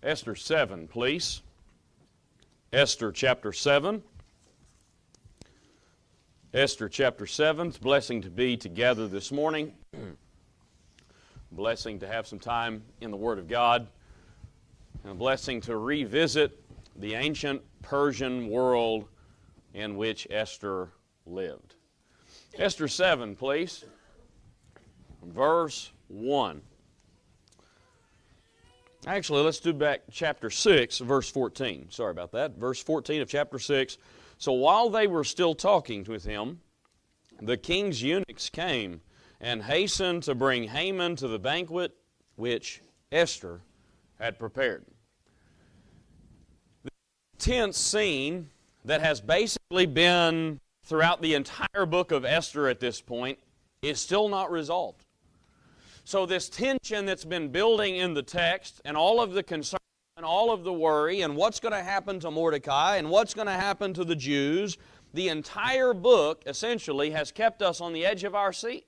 Esther 7, please. Esther chapter 7. Esther chapter 7. It's a blessing to be together this morning. Blessing to have some time in the Word of God. And a blessing to revisit the ancient Persian world in which Esther lived. Esther 7, please. Verse 1. Actually, let's do back chapter 6, verse 14. Sorry about that. Verse 14 of chapter 6. So while they were still talking with him, the king's eunuchs came and hastened to bring Haman to the banquet which Esther had prepared. The tense scene that has basically been throughout the entire book of Esther at this point is still not resolved. So this tension that's been building in the text and all of the concern and all of the worry and what's going to happen to Mordecai and what's going to happen to the Jews, the entire book essentially has kept us on the edge of our seat.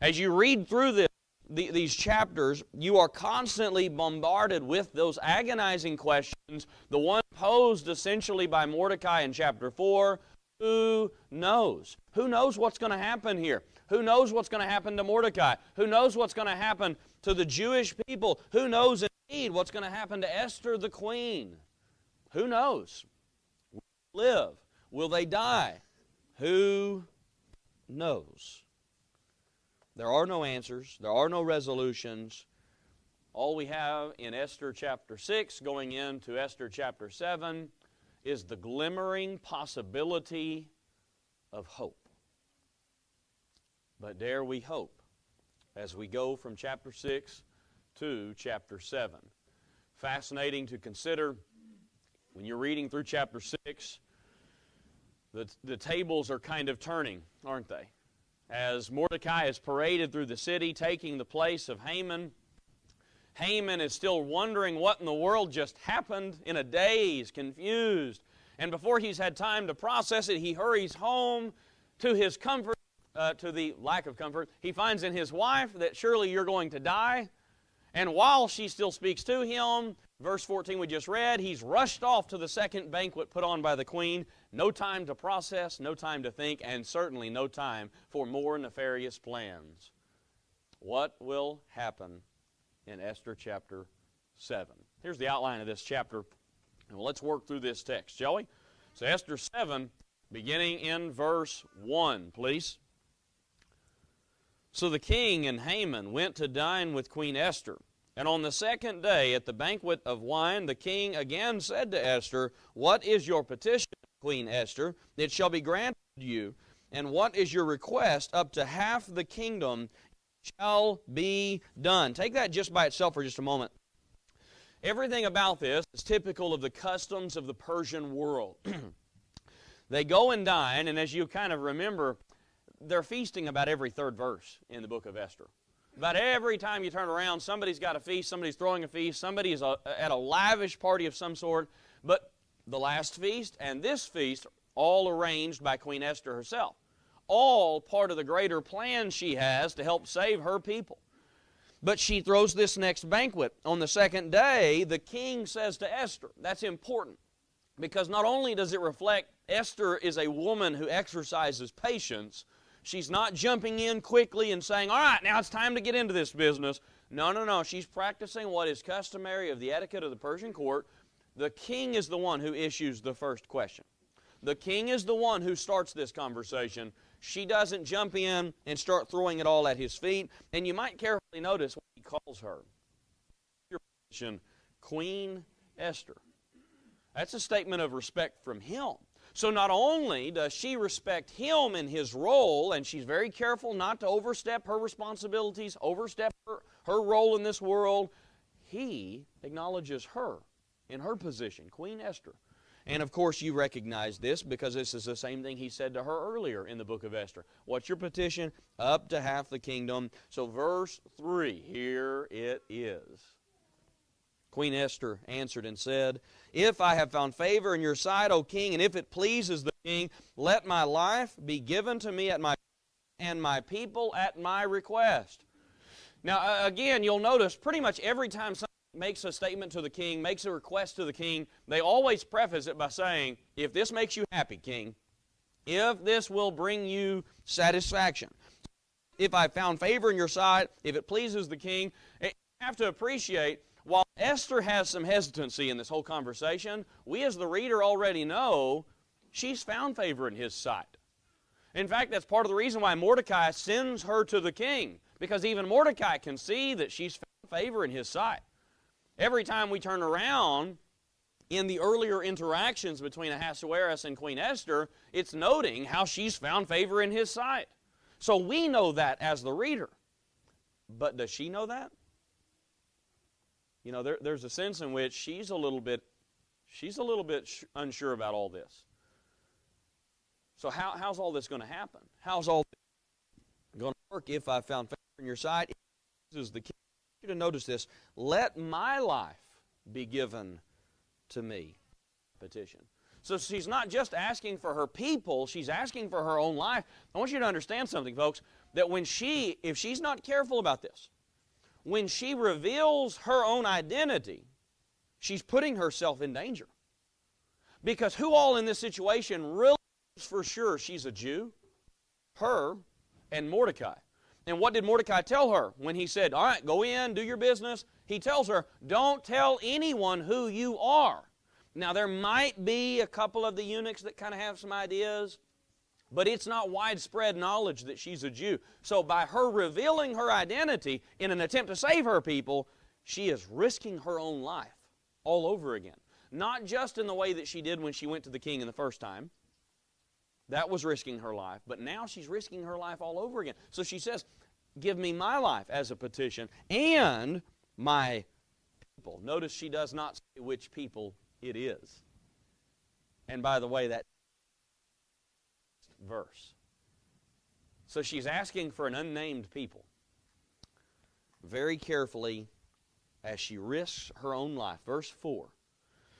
As you read through these chapters, you are constantly bombarded with those agonizing questions, the one posed essentially by Mordecai in chapter 4, who knows? Who knows what's going to happen here? Who knows what's going to happen to Mordecai? Who knows what's going to happen to the Jewish people? Who knows indeed what's going to happen to Esther the queen? Who knows? Will they live? Will they die? Who knows? There are no answers. There are no resolutions. All we have in Esther chapter 6 going into Esther chapter 7 is the glimmering possibility of hope. But dare we hope as we go from chapter 6 to chapter 7. Fascinating to consider when you're reading through chapter 6, the tables are kind of turning, aren't they? As Mordecai is paraded through the city, taking the place of Haman. Haman is still wondering what in the world just happened, in a daze, confused. And before he's had time to process it, he hurries home. To his comfort, to the lack of comfort, he finds in his wife that surely you're going to die. And while she still speaks to him, verse 14 we just read, he's rushed off to the second banquet put on by the queen. No time to process, no time to think, and certainly no time for more nefarious plans. What will happen in Esther chapter 7? Here's the outline of this chapter. And let's work through this text, shall we? So Esther 7, beginning in verse 1, please. So the king and Haman went to dine with Queen Esther. And on the second day at the banquet of wine, the king again said to Esther, "What is your petition, Queen Esther? It shall be granted you. And what is your request? Up to half the kingdom shall be done." Take that just by itself for just a moment. Everything about this is typical of the customs of the Persian world. They go and dine, and as you kind of remember, they're feasting about every third verse in the book of Esther. About every time you turn around, somebody's got a feast, somebody's throwing a feast, somebody is at a lavish party of some sort. But the last feast and this feast, all arranged by Queen Esther herself. All part of the greater plan she has to help save her people. But she throws this next banquet. On the second day, the king says to Esther, that's important, because not only does it reflect Esther is a woman who exercises patience, she's not jumping in quickly and saying, all right, now it's time to get into this business. No. She's practicing what is customary of the etiquette of the Persian court. The king is the one who issues the first question. The king is the one who starts this conversation. She doesn't jump in and start throwing it all at his feet. And you might carefully notice what he calls her. Your position, Queen Esther. That's a statement of respect from him. So not only does she respect him in his role, and she's very careful not to overstep her responsibilities, overstep her role in this world, he acknowledges her in her position, Queen Esther. And of course you recognize this because this is the same thing he said to her earlier in the book of Esther. What's your petition? Up to half the kingdom. So verse 3, here it is. Queen Esther answered and said, "If I have found favor in your sight, O king, and if it pleases the king, let my life be given to me at my and my people at my request." Now again, you'll notice pretty much every time something makes a statement to the king, makes a request to the king, they always preface it by saying, if this makes you happy, king, if this will bring you satisfaction, if I found favor in your sight, if it pleases the king, you have to appreciate, while Esther has some hesitancy in this whole conversation, we as the reader already know she's found favor in his sight. In fact, that's part of the reason why Mordecai sends her to the king, because even Mordecai can see that she's found favor in his sight. Every time we turn around in the earlier interactions between Ahasuerus and Queen Esther, it's noting how she's found favor in his sight. So we know that as the reader. But does she know that? You know, there's a sense in which she's a little bit unsure about all this. So how's all this going to happen? How's all this going to work if I found favor in your sight? This is the key. I want you to notice this. Let my life be given to me. Petition. So she's not just asking for her people, she's asking for her own life. I want you to understand something, folks, that if she's not careful about this, when she reveals her own identity, she's putting herself in danger. Because who all in this situation really knows for sure she's a Jew? Her and Mordecai. And what did Mordecai tell her when he said, all right, go in, do your business? He tells her, don't tell anyone who you are. Now, there might be a couple of the eunuchs that kind of have some ideas, but it's not widespread knowledge that she's a Jew. So by her revealing her identity in an attempt to save her people, she is risking her own life all over again. Not just in the way that she did when she went to the king in the first time. That was risking her life, but now she's risking her life all over again. So she says, give me my life as a petition and my people. Notice she does not say which people it is. And by the way, that verse. So she's asking for an unnamed people. Very carefully, as she risks her own life. Verse 4.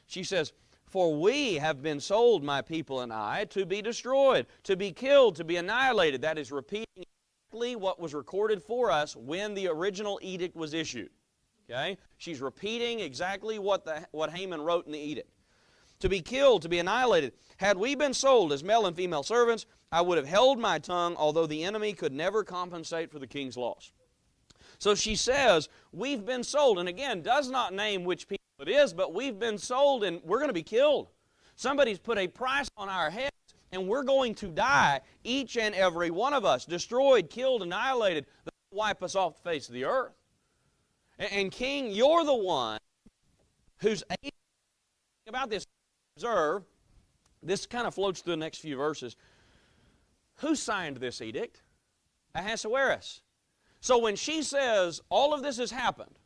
She says, for we have been sold, my people and I, to be destroyed, to be killed, to be annihilated. That is repeating exactly what was recorded for us when the original edict was issued. Okay? She's repeating exactly what Haman wrote in the edict. To be killed, to be annihilated. Had we been sold as male and female servants, I would have held my tongue, although the enemy could never compensate for the king's loss. So she says, we've been sold, and again, does not name which people it is, but we've been sold and we're going to be killed. Somebody's put a price on our heads, and we're going to die, each and every one of us, destroyed, killed, annihilated. They'll wipe us off the face of the earth. And King, you're the one who's able about this. Observe, this kind of floats through the next few verses. Who signed this edict? Ahasuerus. So when she says all of this has happened,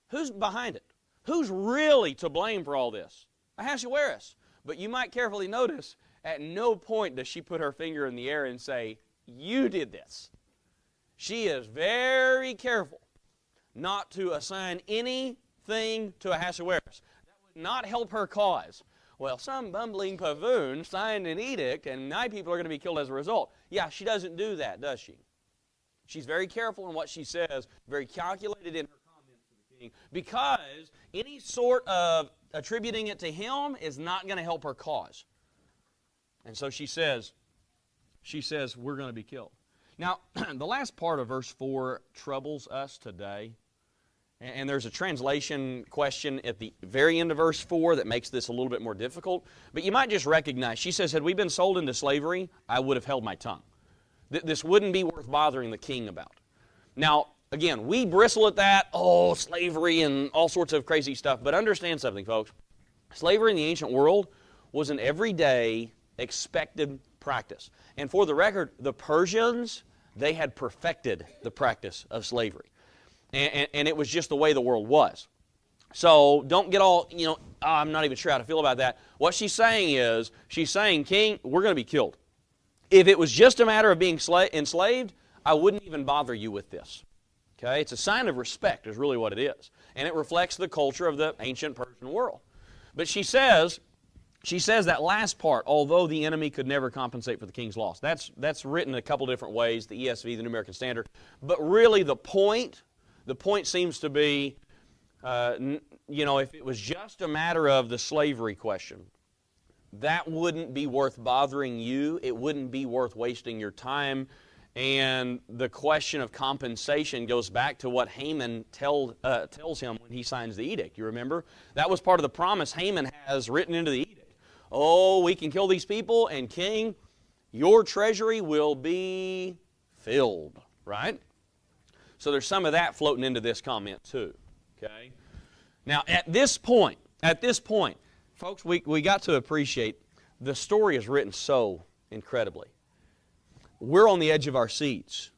who's behind it? Who's really to blame for all this? Ahasuerus. But you might carefully notice, at no point does she put her finger in the air and say, you did this. She is very careful not to assign anything to Ahasuerus. That would not help her cause. Well, some bumbling pavoon signed an edict, and my people are going to be killed as a result. Yeah, she doesn't do that, does she? She's very careful in what she says, very calculated in her comments to the king, because any sort of attributing it to him is not going to help her cause. And so she says, we're going to be killed. Now, the last part of verse 4 troubles us today. And there's a translation question at the very end of verse 4 that makes this a little bit more difficult. But you might just recognize, she says, had we been sold into slavery, I would have held my tongue. This wouldn't be worth bothering the king about. Now, again, we bristle at that, slavery and all sorts of crazy stuff. But understand something, folks. Slavery in the ancient world was an everyday, expected practice. And for the record, the Persians, they had perfected the practice of slavery. And it was just the way the world was. So don't get all, I'm not even sure how to feel about that. What she's saying is, King, we're going to be killed. If it was just a matter of being enslaved, I wouldn't even bother you with this. Okay? It's a sign of respect is really what it is. And it reflects the culture of the ancient Persian world. But she says that last part, although the enemy could never compensate for the king's loss. That's written a couple different ways, the ESV, the New American Standard. But really the point seems to be, if it was just a matter of the slavery question, that wouldn't be worth bothering you. It wouldn't be worth wasting your time. And the question of compensation goes back to what Haman tells him when he signs the edict. You remember? That was part of the promise Haman has written into the edict. Oh, we can kill these people, and king, your treasury will be filled. Right? So there's some of that floating into this comment too. Okay? Now, at this point, folks, we got to appreciate the story is written so incredibly. We're on the edge of our seats.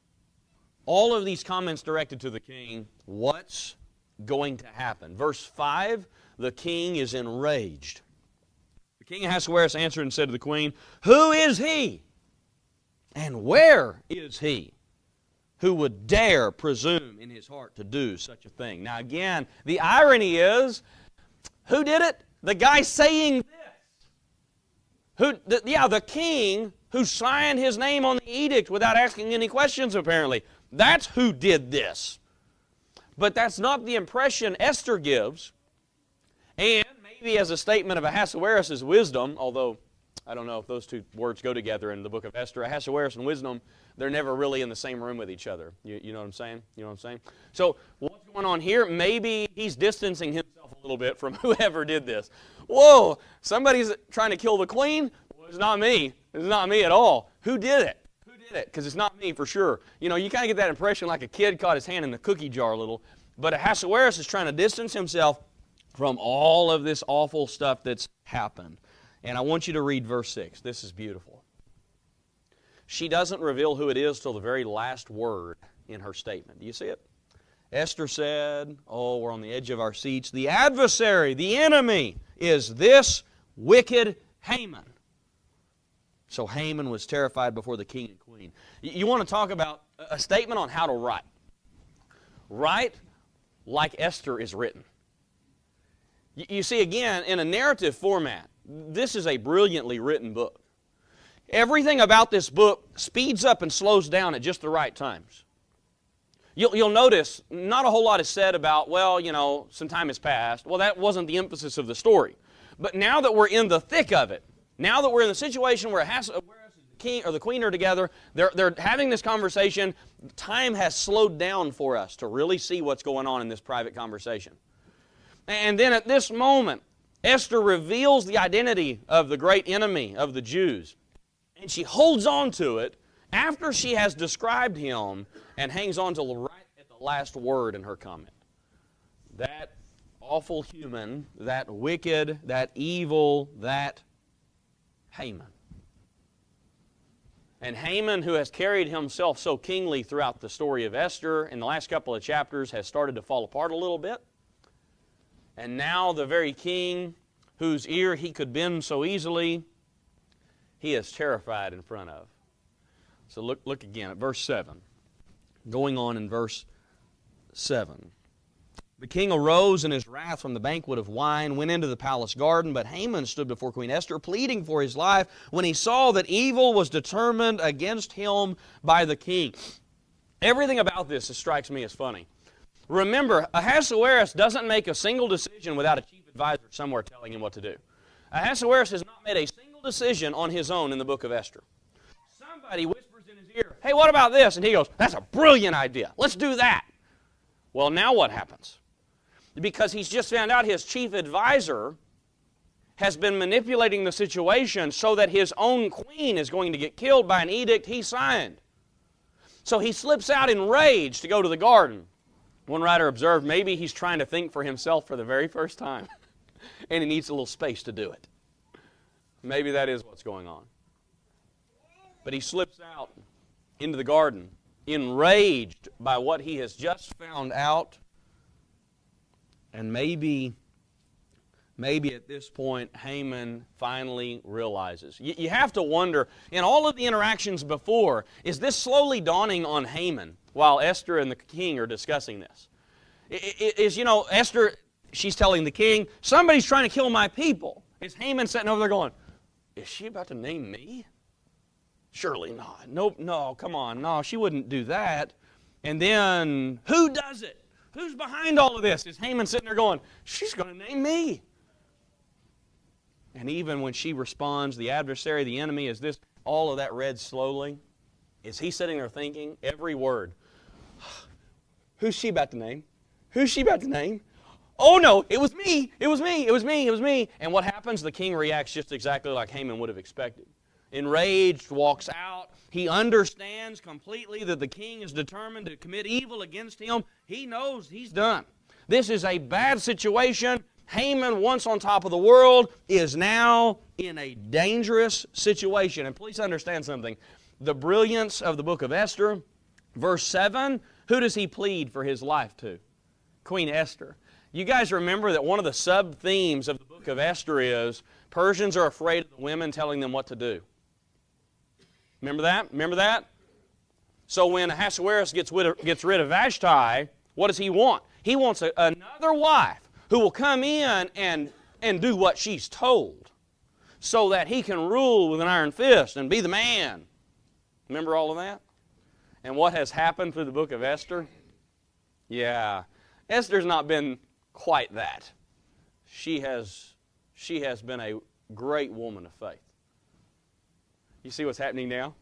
All of these comments directed to the king, what's going to happen? Verse 5, the king is enraged. The king Ahasuerus answered and said to the queen, "Who is he? And where is he who would dare presume in his heart to do such a thing?" Now again, the irony is, who did it? The guy saying this. The king who signed his name on the edict without asking any questions, apparently. That's who did this. But that's not the impression Esther gives. And maybe as a statement of Ahasuerus' wisdom, although I don't know if those two words go together in the book of Esther, Ahasuerus and wisdom, they're never really in the same room with each other. You know what I'm saying? You know what I'm saying? So what's going on here? Maybe he's distancing himself a little bit from whoever did this. Whoa, somebody's trying to kill the queen? Well, it's not me. It's not me at all. Who did it? Who did it? Because it's not me for sure. You know, you kind of get that impression like a kid caught his hand in the cookie jar a little. But Ahasuerus is trying to distance himself from all of this awful stuff that's happened. And I want you to read verse 6. This is beautiful. She doesn't reveal who it is till the very last word in her statement. Do you see it? Esther said, oh, we're on the edge of our seats. The adversary, the enemy, is this wicked Haman. So Haman was terrified before the king and queen. You want to talk about a statement on how to write. Write like Esther is written. You see, again, in a narrative format, this is a brilliantly written book. Everything about this book speeds up and slows down at just the right times. You'll notice not a whole lot is said about, well, some time has passed. Well, that wasn't the emphasis of the story. But now that we're in the thick of it, now that we're in the situation where the king or the queen are together, they're having this conversation, time has slowed down for us to really see what's going on in this private conversation. And then at this moment, Esther reveals the identity of the great enemy of the Jews. And she holds on to it after she has described him and hangs on to right at the last word in her comment. That awful human, that wicked, that evil, that Haman. And Haman, who has carried himself so kingly throughout the story of Esther in the last couple of chapters, has started to fall apart a little bit. And now the very king whose ear he could bend so easily, he is terrified in front of. So look again at verse 7. Going on in verse 7. The king arose in his wrath from the banquet of wine, went into the palace garden, but Haman stood before Queen Esther, pleading for his life, when he saw that evil was determined against him by the king. Everything about this strikes me as funny. Remember, Ahasuerus doesn't make a single decision without a chief advisor somewhere telling him what to do. Ahasuerus has not made a single decision on his own in the book of Esther. Somebody whispers in his ear, hey, what about this? And he goes, that's a brilliant idea. Let's do that. Well, now what happens? Because he's just found out his chief advisor has been manipulating the situation so that his own queen is going to get killed by an edict he signed. So he slips out in rage to go to the garden. One writer observed maybe he's trying to think for himself for the very first time and he needs a little space to do it. Maybe that is what's going on. But he slips out into the garden enraged by what he has just found out. And maybe at this point, Haman finally realizes. You have to wonder, in all of the interactions before, is this slowly dawning on Haman while Esther and the king are discussing this? Esther, she's telling the king, somebody's trying to kill my people. Is Haman sitting over there going, is she about to name me? Surely not. Nope, no, come on. No, she wouldn't do that. And then, who does it? Who's behind all of this? Is Haman sitting there going, she's going to name me? And even when she responds, the adversary, the enemy, is this, all of that read slowly? Is he sitting there thinking every word? Who's she about to name? Who's she about to name? Oh no, it was me, it was me, it was me, it was me. And what happens? The king reacts just exactly like Haman would have expected. Enraged, walks out. He understands completely that the king is determined to commit evil against him. He knows he's done. This is a bad situation. Haman, once on top of the world, is now in a dangerous situation. And please understand something. The brilliance of the book of Esther, verse 7, who does he plead for his life to? Queen Esther. You guys remember that one of the sub-themes of the book of Esther is Persians are afraid of the women telling them what to do. Remember that? Remember that? So when Ahasuerus gets rid of Vashti, what does he want? He wants another wife who will come in and do what she's told so that he can rule with an iron fist and be the man. Remember all of that? And what has happened through the book of Esther? Yeah, Esther's not been quite that. She has been a great woman of faith. You see what's happening now?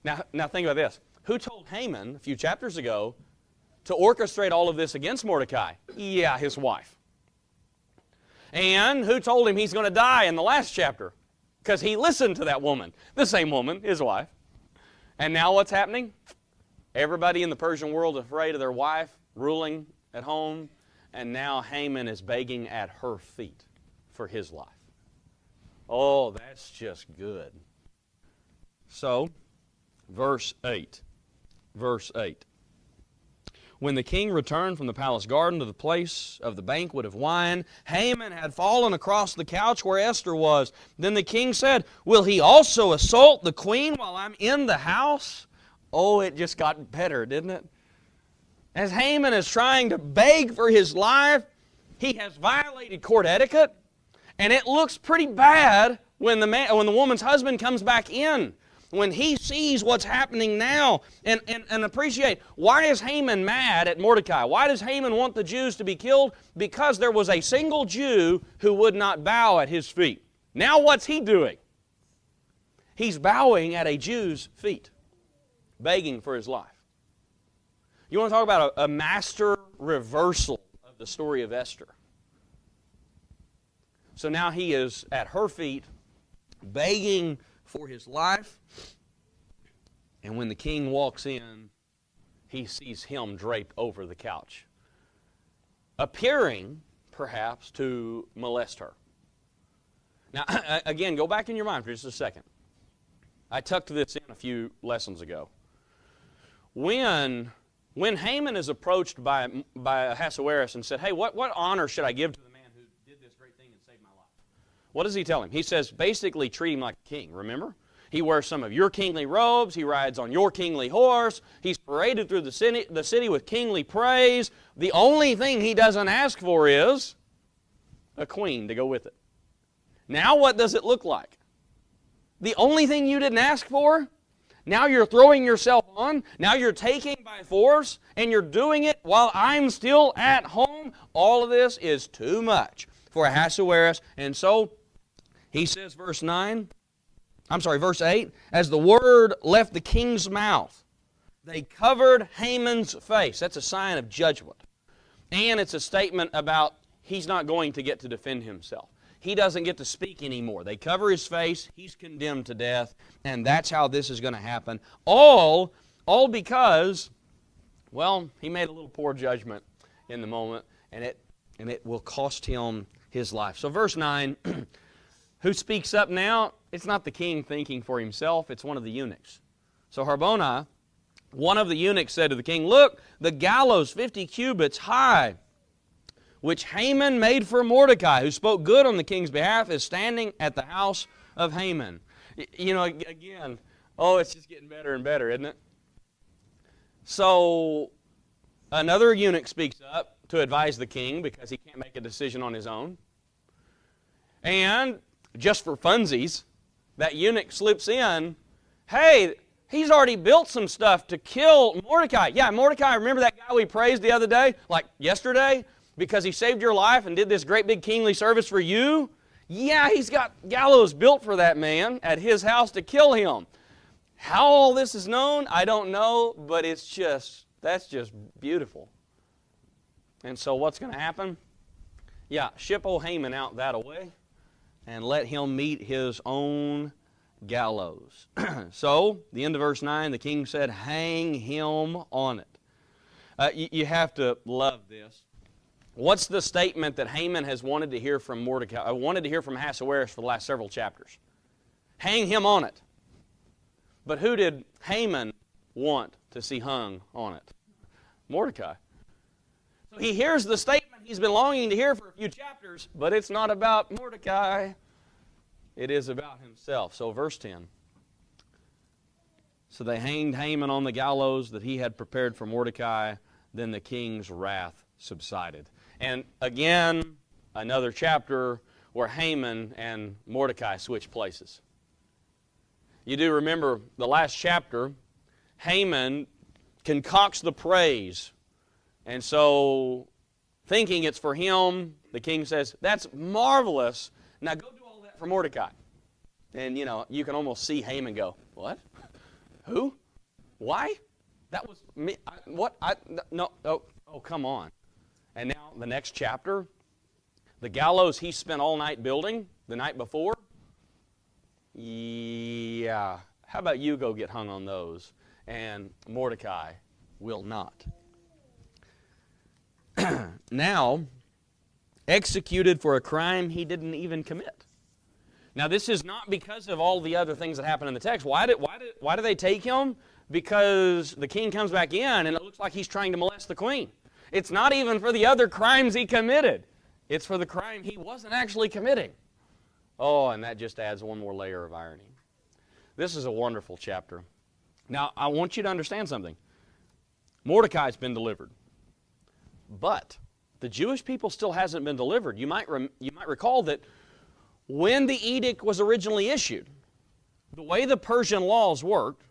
Now think about this. Who told Haman a few chapters ago to orchestrate all of this against Mordecai? Yeah, his wife. And who told him he's going to die in the last chapter? Because he listened to that woman. The same woman, his wife. And now what's happening? Everybody in the Persian world is afraid of their wife ruling at home. And now Haman is begging at her feet for his life. Oh, that's just good. So, verse 8. Verse 8. When the king returned from the palace garden to the place of the banquet of wine, Haman had fallen across the couch where Esther was. Then the king said, "Will he also assault the queen while I'm in the house?" Oh, it just got better, didn't it? As Haman is trying to beg for his life, he has violated court etiquette, and it looks pretty bad when the woman's husband comes back in. When he sees what's happening now, and appreciate, why is Haman mad at Mordecai? Why does Haman want the Jews to be killed? Because there was a single Jew who would not bow at his feet. Now what's he doing? He's bowing at a Jew's feet, begging for his life. You want to talk about a master reversal of the story of Esther. So now he is at her feet, begging for his life. And when the king walks in, he sees him draped over the couch, appearing, perhaps, to molest her. Now, again, go back in your mind for just a second. I tucked this in a few lessons ago. When Haman is approached by Ahasuerus and said, "Hey, what honor should I give to the man who did this great thing and saved my life?" What does he tell him? He says, basically, treat him like a king, remember? He wears some of your kingly robes. He rides on your kingly horse. He's paraded through the city with kingly praise. The only thing he doesn't ask for is a queen to go with it. Now what does it look like? The only thing you didn't ask for, now you're throwing yourself on. Now you're taking by force, and you're doing it while I'm still at home. All of this is too much for Ahasuerus. And so he says, verse 8, as the word left the king's mouth, they covered Haman's face. That's a sign of judgment. And it's a statement about he's not going to get to defend himself. He doesn't get to speak anymore. They cover his face. He's condemned to death. And that's how this is going to happen. All because, well, he made a little poor judgment in the moment, and it will cost him his life. So verse 9, who speaks up now? It's not the king thinking for himself. It's one of the eunuchs. So Harbonah, one of the eunuchs, said to the king, "Look, the gallows 50 cubits high, which Haman made for Mordecai, who spoke good on the king's behalf, is standing at the house of Haman." You know, again, it's just getting better and better, isn't it? So another eunuch speaks up to advise the king because he can't make a decision on his own. And just for funsies, that eunuch slips in, "Hey, He's already built some stuff to kill Mordecai. Yeah, Mordecai, remember that guy we praised the other day, like yesterday, because he saved your life and did this great big kingly service for you? Yeah, he's got gallows built for that man at his house to kill him. How all this is known, I don't know, but that's just beautiful. And so what's going to happen? Yeah, ship old Haman out that away and let him meet his own gallows. So, the end of verse 9, the king said, hang him on it. You have to love this. What's the statement that Haman has wanted to hear from Mordecai? Wanted to hear from Ahasuerus for the last several chapters? Hang him on it. But who did Haman want to see hung on it? Mordecai. So he hears the statement he's been longing to hear for a few chapters, but it's not about Mordecai. It is about himself. So verse 10. So they hanged Haman on the gallows that he had prepared for Mordecai. Then the king's wrath subsided. And again, another chapter where Haman and Mordecai switch places. You do remember the last chapter, Haman concocts the praise. And so, thinking it's for him, the king says, that's marvelous. Now go do all that for Mordecai. And, you can almost see Haman go, what? Who? Why? That was me. What? No. Oh, come on. And now the next chapter, the gallows he spent all night building the night before. Yeah. How about you go get hung on those? And Mordecai will not. Now, executed for a crime he didn't even commit. Now, this is not because of all the other things that happen in the text. Why do they take him? Because the king comes back in and it looks like he's trying to molest the queen. It's not even for the other crimes he committed. It's for the crime he wasn't actually committing. Oh, and that just adds one more layer of irony. This is a wonderful chapter. Now, I want you to understand something. Mordecai's been delivered. But the Jewish people still hasn't been delivered. You might recall that when the edict was originally issued, the way the Persian laws worked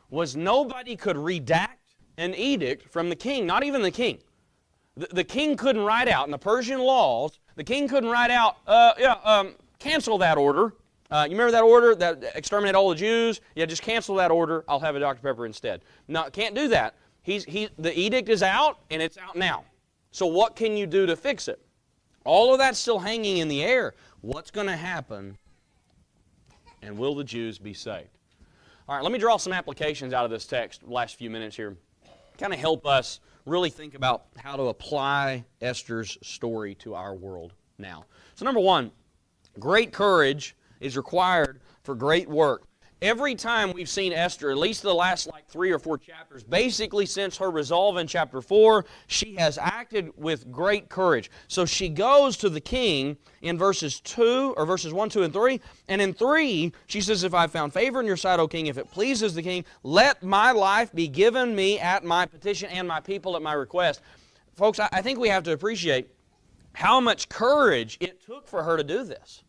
was nobody could redact an edict from the king, not even the king. The king couldn't write out, in the Persian laws, the king couldn't write out, cancel that order. You remember that order, that exterminate all the Jews? Yeah, just cancel that order. I'll have a Dr. Pepper instead. No, can't do that. The edict is out, and it's out now. So what can you do to fix it? All of that's still hanging in the air. What's going to happen, and will the Jews be saved? All right, let me draw some applications out of this text the last few minutes here. Kind of help us really think about how to apply Esther's story to our world now. So number one, great courage is required for great work. Every time we've seen Esther, at least the last 3 or 4 chapters, basically since her resolve in chapter 4, she has acted with great courage. So she goes to the king in verses 1, 2, and 3. And in 3, she says, if I found favor in your sight, O king, if it pleases the king, let my life be given me at my petition and my people at my request. Folks, I think we have to appreciate how much courage it took for her to do this.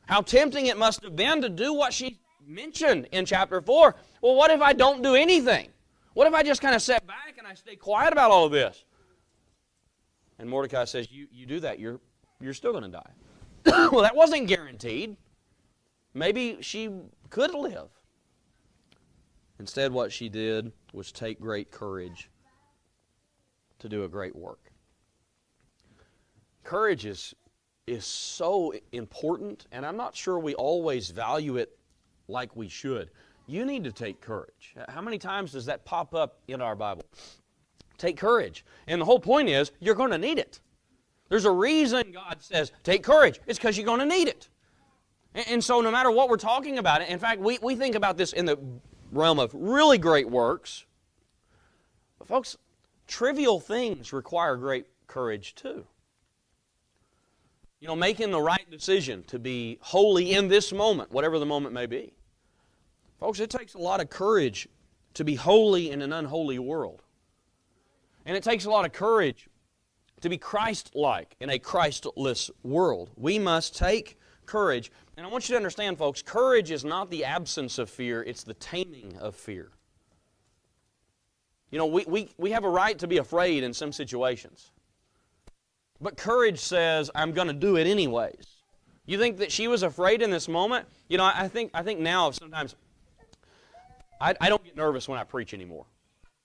How tempting it must have been to do what she mentioned in chapter 4. Well, what if I don't do anything? What if I just kind of sit back and I stay quiet about all of this? And Mordecai says, you do that, you're still going to die. Well, that wasn't guaranteed. Maybe she could live. Instead, what she did was take great courage to do a great work. Courage is so important, and I'm not sure we always value it like we should. You need to take courage. How many times does that pop up in our Bible? Take courage. And the whole point is, you're going to need it. There's a reason God says, take courage. It's because you're going to need it. And so no matter what we're talking about, in fact, we think about this in the realm of really great works. But folks, trivial things require great courage too. Making the right decision to be holy in this moment, whatever the moment may be. Folks, it takes a lot of courage to be holy in an unholy world. And it takes a lot of courage to be Christ-like in a Christless world. We must take courage. And I want you to understand, folks, courage is not the absence of fear, it's the taming of fear. You know, we have a right to be afraid in some situations. But courage says, I'm going to do it anyways. You think that she was afraid in this moment? You know, I think now sometimes I don't get nervous when I preach anymore.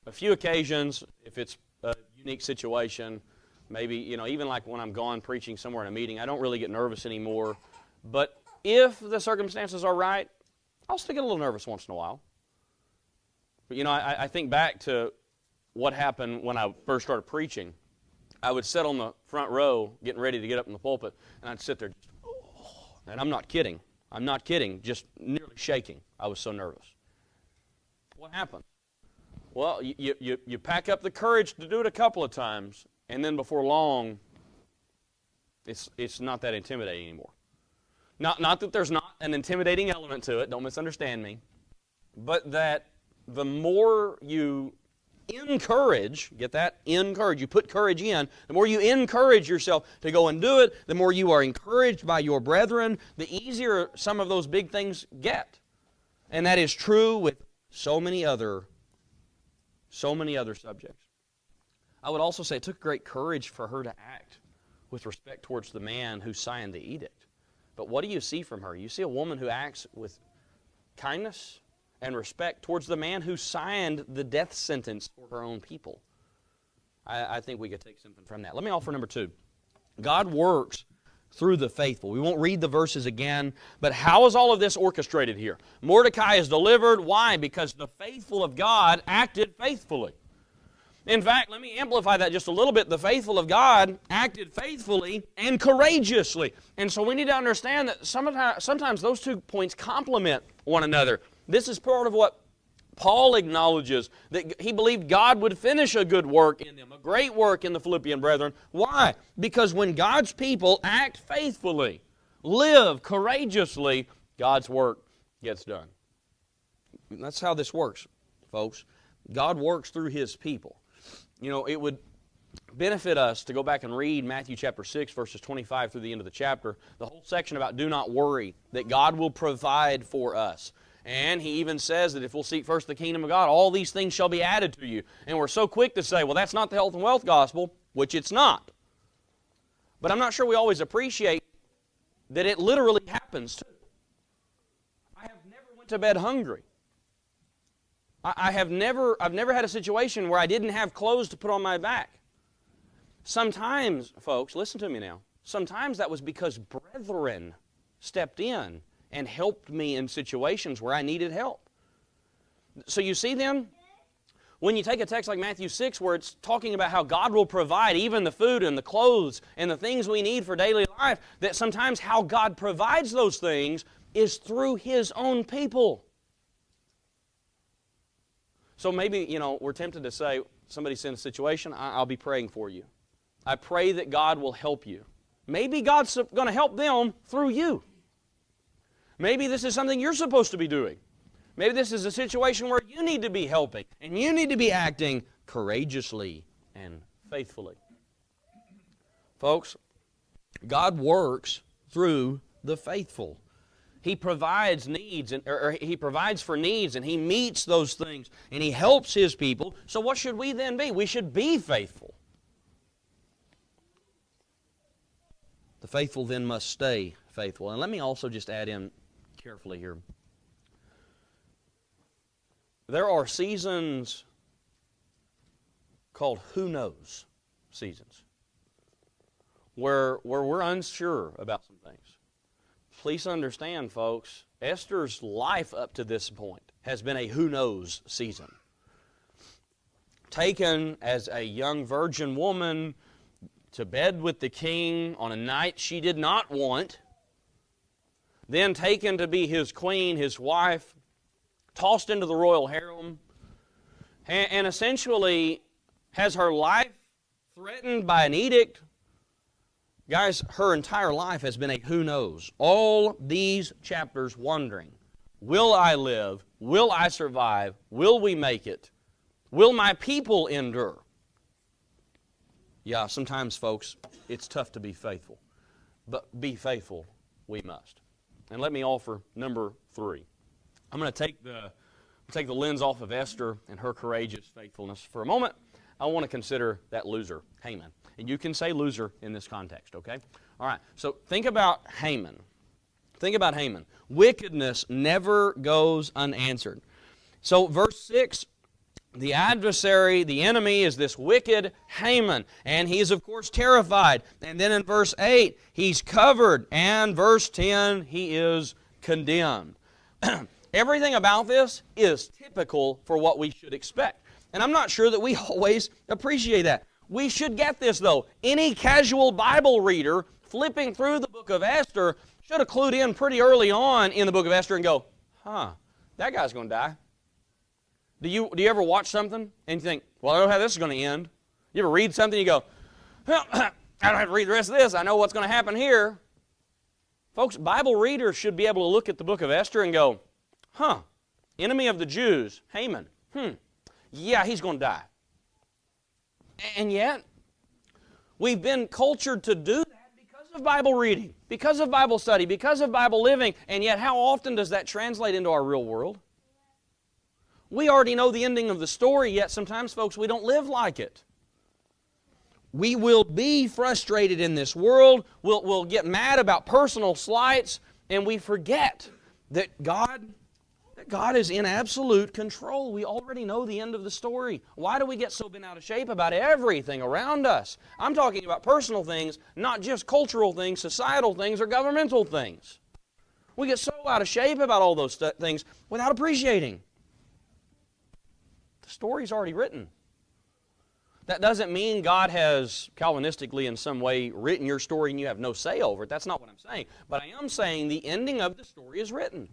A few occasions, if it's a unique situation, maybe, you know, even like when I'm gone preaching somewhere in a meeting, I don't really get nervous anymore. But if the circumstances are right, I'll still get a little nervous once in a while. But, you know, I think back to what happened when I first started preaching. I would sit on the front row getting ready to get up in the pulpit, and I'd sit there just, and I'm not kidding. I'm not kidding, just nearly shaking. I was so nervous. What happened? Well, you pack up the courage to do it a couple of times, and then before long, it's not that intimidating anymore. Not that there's not an intimidating element to it, don't misunderstand me, but that the more you encourage, get that? Encourage. You put courage in. The more you encourage yourself to go and do it, the more you are encouraged by your brethren, the easier some of those big things get. And that is true with so many other subjects. I would also say it took great courage for her to act with respect towards the man who signed the edict. But what do you see from her? You see a woman who acts with kindness and respect towards the man who signed the death sentence for her own people. I think we could take something from that. Let me offer number 2. God works through the faithful. We won't read the verses again, but how is all of this orchestrated here? Mordecai is delivered. Why? Because the faithful of God acted faithfully. In fact, let me amplify that just a little bit. The faithful of God acted faithfully and courageously. And so we need to understand that sometimes those 2 points complement one another. This is part of what Paul acknowledges, that he believed God would finish a good work in them, a great work in the Philippian brethren. Why? Because when God's people act faithfully, live courageously, God's work gets done. And that's how this works, folks. God works through His people. You know, it would benefit us to go back and read Matthew chapter 6, verses 25 through the end of the chapter, the whole section about do not worry, that God will provide for us. And He even says that if we'll seek first the kingdom of God, all these things shall be added to you. And we're so quick to say, well, that's not the health and wealth gospel, which it's not. But I'm not sure we always appreciate that it literally happens too. I have never went to bed hungry. I've never had a situation where I didn't have clothes to put on my back. Sometimes, folks, listen to me now, sometimes that was because brethren stepped in and helped me in situations where I needed help. So you see then, when you take a text like Matthew 6 where it's talking about how God will provide even the food and the clothes and the things we need for daily life, that sometimes how God provides those things is through His own people. So maybe, you know, we're tempted to say, somebody's in a situation, I'll be praying for you. I pray that God will help you. Maybe God's going to help them through you. Maybe this is something you're supposed to be doing. Maybe this is a situation where you need to be helping and you need to be acting courageously and faithfully. Folks, God works through the faithful. He provides needs, or He provides for needs, and He meets those things, and He helps His people. So what should we then be? We should be faithful. The faithful then must stay faithful. And let me also just add in carefully here. There are seasons called who knows seasons, where we're unsure about some things. Please understand, folks, Esther's life up to this point has been a who knows season. Taken as a young virgin woman to bed with the king on a night she did not want, then taken to be his queen, his wife, tossed into the royal harem, and essentially has her life threatened by an edict. Guys, her entire life has been a who knows. All these chapters wondering, will I live? Will I survive? Will we make it? Will my people endure? Yeah, sometimes, folks, it's tough to be faithful. But be faithful we must. And let me offer number 3. I'm going to take the lens off of Esther and her courageous faithfulness for a moment. I want to consider that loser, Haman. And you can say loser in this context, okay? All right, so think about Haman. Think about Haman. Wickedness never goes unanswered. So verse 6, the adversary, the enemy, is this wicked Haman. And he's, of course, terrified. And then in verse 8, he's covered. And verse 10, he is condemned. Everything about this is typical for what we should expect. And I'm not sure that we always appreciate that. We should get this, though. Any casual Bible reader flipping through the book of Esther should have clued in pretty early on in the book of Esther and go, that guy's going to die. Do you ever watch something and you think, well, I know how this is going to end? You ever read something and you go, well, I don't have to read the rest of this. I know what's going to happen here. Folks, Bible readers should be able to look at the book of Esther and go, enemy of the Jews, Haman. Yeah, he's going to die. And yet, we've been cultured to do that because of Bible reading, because of Bible study, because of Bible living. And yet, how often does that translate into our real world? We already know the ending of the story, yet sometimes, folks, we don't live like it. We will be frustrated in this world. We'll get mad about personal slights, and we forget that God is in absolute control. We already know the end of the story. Why do we get so bent out of shape about everything around us? I'm talking about personal things, not just cultural things, societal things, or governmental things. We get so out of shape about all those things without appreciating. The story's already written. That doesn't mean God has Calvinistically in some way written your story and you have no say over it. That's not what I'm saying. But I am saying the ending of the story is written.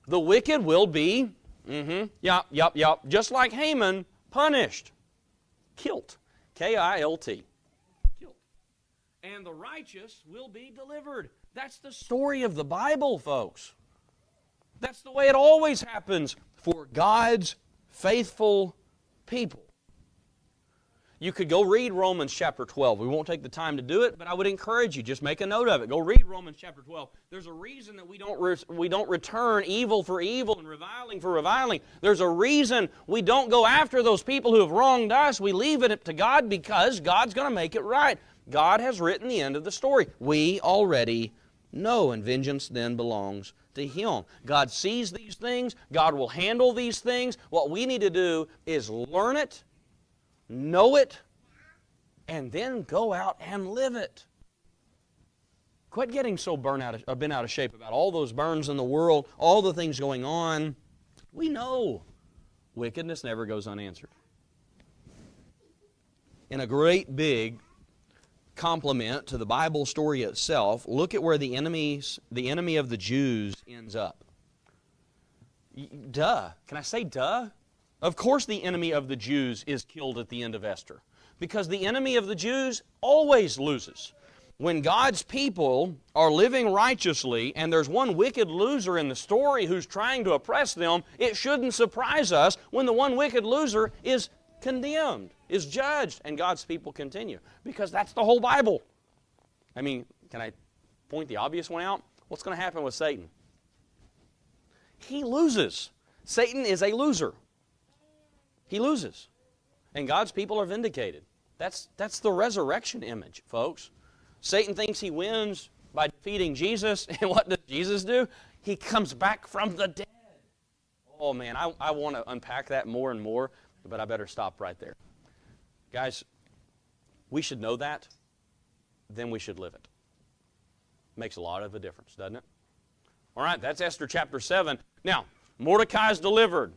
The wicked will be, just like Haman, punished. Kilt. K-I-L-T. Kilt. And the righteous will be delivered. That's the story of the Bible, folks. That's the way it always happens for God's faithful people. You could go read Romans chapter 12. We won't take the time to do it, but I would encourage you, just make a note of it. Go read Romans chapter 12. There's a reason that we don't return evil for evil and reviling for reviling. There's a reason we don't go after those people who have wronged us. We leave it to God because God's going to make it right. God has written the end of the story. We already know, and vengeance then belongs to Him. God sees these things. God will handle these things. What we need to do is learn it, know it, and then go out and live it. Quit getting so bent out of shape about all those burns in the world, all the things going on. We know wickedness never goes unanswered. In a great big complement to the Bible story itself, look at where the enemy of the Jews ends up. Duh. Can I say duh? Of course the enemy of the Jews is killed at the end of Esther, because the enemy of the Jews always loses. When God's people are living righteously and there's one wicked loser in the story who's trying to oppress them, it shouldn't surprise us when the one wicked loser is condemned, is judged, and God's people continue, because that's the whole Bible. I mean, can I point the obvious one out? What's going to happen with Satan? He loses. Satan is a loser. He loses. And God's people are vindicated. That's the resurrection image, folks. Satan thinks he wins by defeating Jesus, and what does Jesus do? He comes back from the dead. Oh man, I want to unpack that more and more, but I better stop right there. Guys, we should know that, then we should live it. Makes a lot of a difference, doesn't it? All right, that's Esther chapter 7. Now, Mordecai's delivered.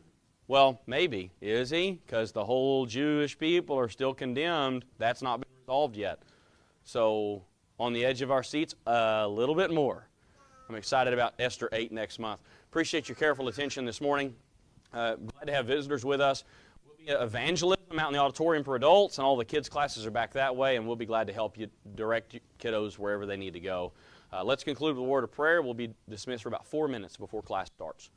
Well, maybe. Is he? Because the whole Jewish people are still condemned. That's not been resolved yet. So, on the edge of our seats, a little bit more. I'm excited about Esther 8 next month. Appreciate your careful attention this morning. Glad to have visitors with us. We'll be at evangelism out in the auditorium for adults, and all the kids' classes are back that way, and we'll be glad to help you direct kiddos wherever they need to go. Let's conclude with a word of prayer. We'll be dismissed for about 4 minutes before class starts.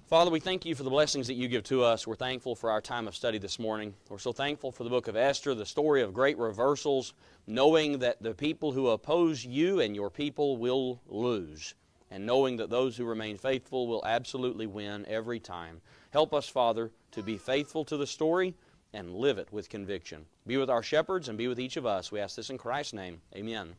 Father, we thank you for the blessings that you give to us. We're thankful for our time of study this morning. We're so thankful for the book of Esther, the story of great reversals, knowing that the people who oppose you and your people will lose, and knowing that those who remain faithful will absolutely win every time. Help us, Father, to be faithful to the story and live it with conviction. Be with our shepherds and be with each of us. We ask this in Christ's name. Amen.